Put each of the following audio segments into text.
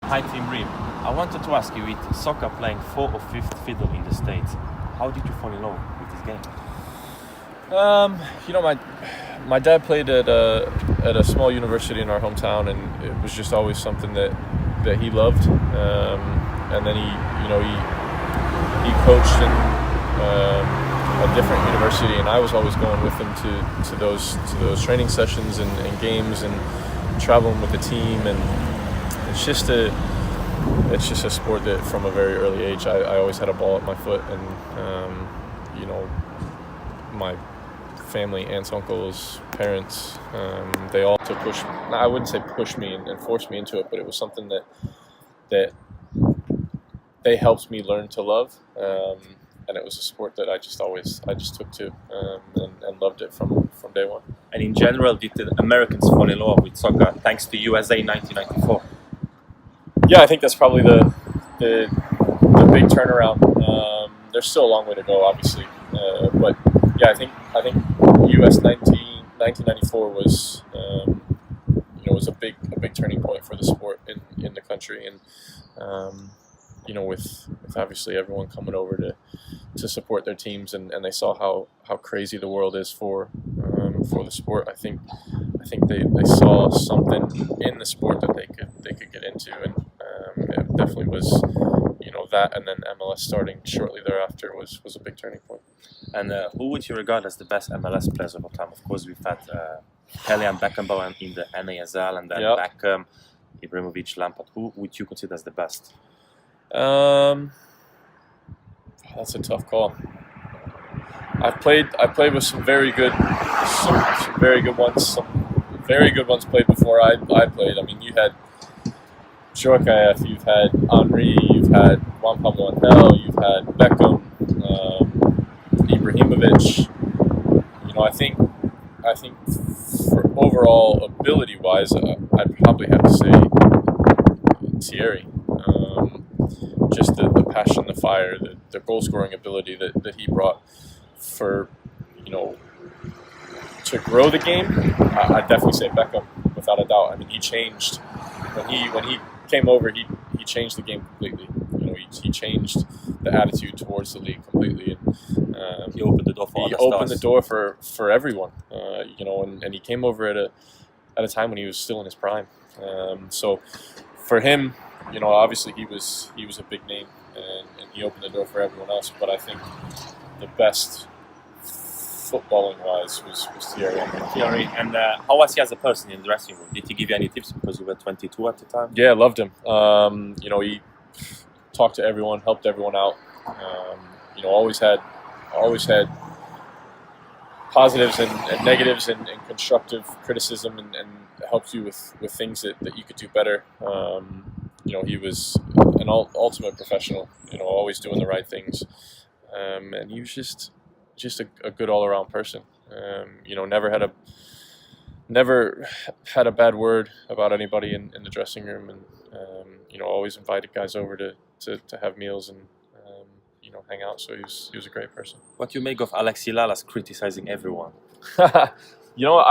Hi, Tim Ream. I wanted to ask you, with soccer playing fourth or fifth fiddle in the States, how did you fall in love with this game? My dad played at a small university in our hometown, and it was just always something that he loved. And then he coached in a different university, and I was always going with him to those training sessions and games and traveling with the team. And it's just a sport that from a very early age I always had a ball at my foot, and my family, aunts, uncles, parents, they all to push. I wouldn't say push me and force me into it, but it was something that they helped me learn to love, and it was a sport that I just took to and loved it from day one. And in general, did the Americans fall in love with soccer thanks to USA in 1994? Yeah, I think that's probably the big turnaround. There's still a long way to go, obviously, but yeah, I think US 1994 was was a big turning point for the sport in the country, and with obviously everyone coming over to support their teams, and they saw how crazy the world is for the sport. I think they saw something in the sport that they could get into, and it definitely was that, and then MLS starting shortly thereafter was a big turning point. And who would you regard as the best MLS players of all time? Of course, we've had Pelé and Beckham in the NASL, and then Beckham, Ibrahimovic, Lampard. Who would you consider as the best? That's a tough call. I played with some very good ones. Some very good ones played before I played. I mean, you had Djorkaeff, you've had Henry, you've had Juan Pablo Angel, you've had Beckham, Ibrahimovic. I think for overall ability-wise, I'd probably have to say Thierry. Just the passion, the fire, the goal-scoring ability that he brought for to grow the game. I'd definitely say Beckham, without a doubt. I mean, he changed when he came over. He changed the game completely. He changed the attitude towards the league completely, and he opened the door for the door for everyone. And he came over at a time when he was still in his prime. So for him, obviously he was a big name, and he opened the door for everyone else. But I think the best footballing wise was Thierry. And how was he as a person in the dressing room? Did he give you any tips because you were 22 at the time? Yeah, I loved him. He talked to everyone, helped everyone out. Always had positives and negatives and constructive criticism, and helped you with things that you could do better. He was an ultimate professional. Always doing the right things, and he was just a good all-around person. Never had a bad word about anybody in the dressing room, and always invited guys over to have meals and hang out. So he was a great person. What do you make of Alexi Lalas criticizing everyone? I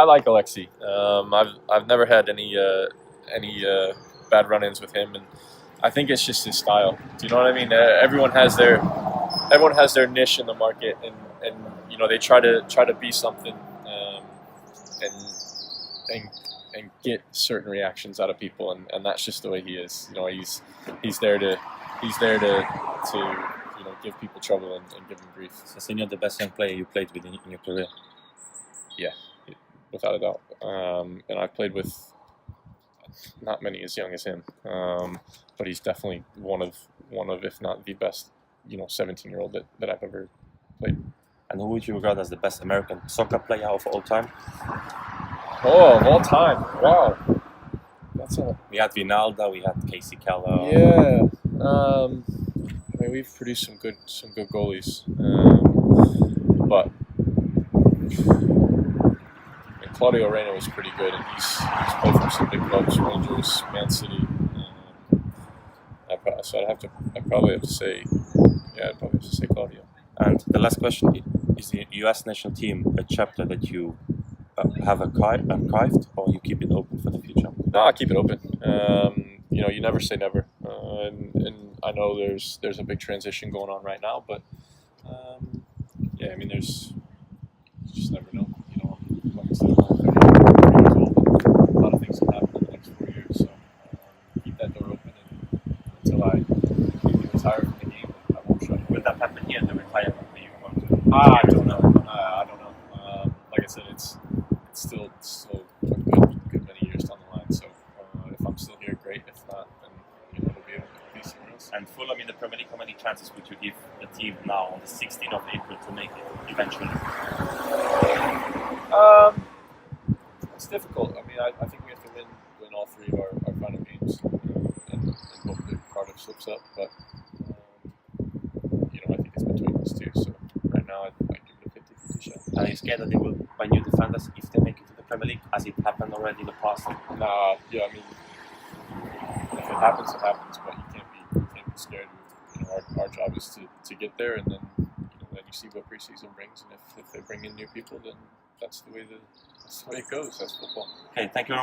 like Alexi. I've never had any bad run-ins with him, and I think it's just his style. Do you know what I mean? Everyone has their niche in the market, and they try to be something, and get certain reactions out of people, and that's just the way he is. He's there to give people trouble and give them grief. Sessegnon, the best young player you played with in your career? Yeah, without a doubt. And I've played with not many as young as him, but he's definitely one of if not the best 17-year-old that I've ever played. And who would you regard as the best American soccer player of all time? Oh, of all time! Wow, We had Vinalda, we had Casey Keller. Yeah. We've produced some good goalies, but Claudio Reyna was pretty good, and he's played for some big clubs, Rangers, Man City. So I'd probably have to say Claudio. And the last question: is the U.S. national team a chapter that you have archived, or you keep it open for the future? No, I keep it open. you never say never, and I know there's a big transition going on right now, but yeah, I mean, you just never know. Like I said, I'm only 30 years old, and a lot of things can happen in the next 4 years, so keep that door open, and until I retire from the game, I won't shut it. Will that happen here, the retirement that you want to? I don't know. I don't know. Like I said, it's still a good many years down the line. So if I'm still here, great. If not, then it'll be somewhere else. And Fulham in the Premier League, how many chances would you give the team now on the 16th of April to make it eventually? It's difficult. I mean, I think we have to win all three of our final games, and hope that Cardiff slips up. But I think it's between these two. So right now, I give it a 50-50 shot. Are you scared that they will buy new defenders if they make it to the Premier League, as it happened already in the past? Nah, yeah, I mean, if it happens, it happens. But you can't be scared. Our job is to get there, and then then you see what preseason brings, and if they bring in new people, then that's the way it goes. That's football. Okay, thank you very much.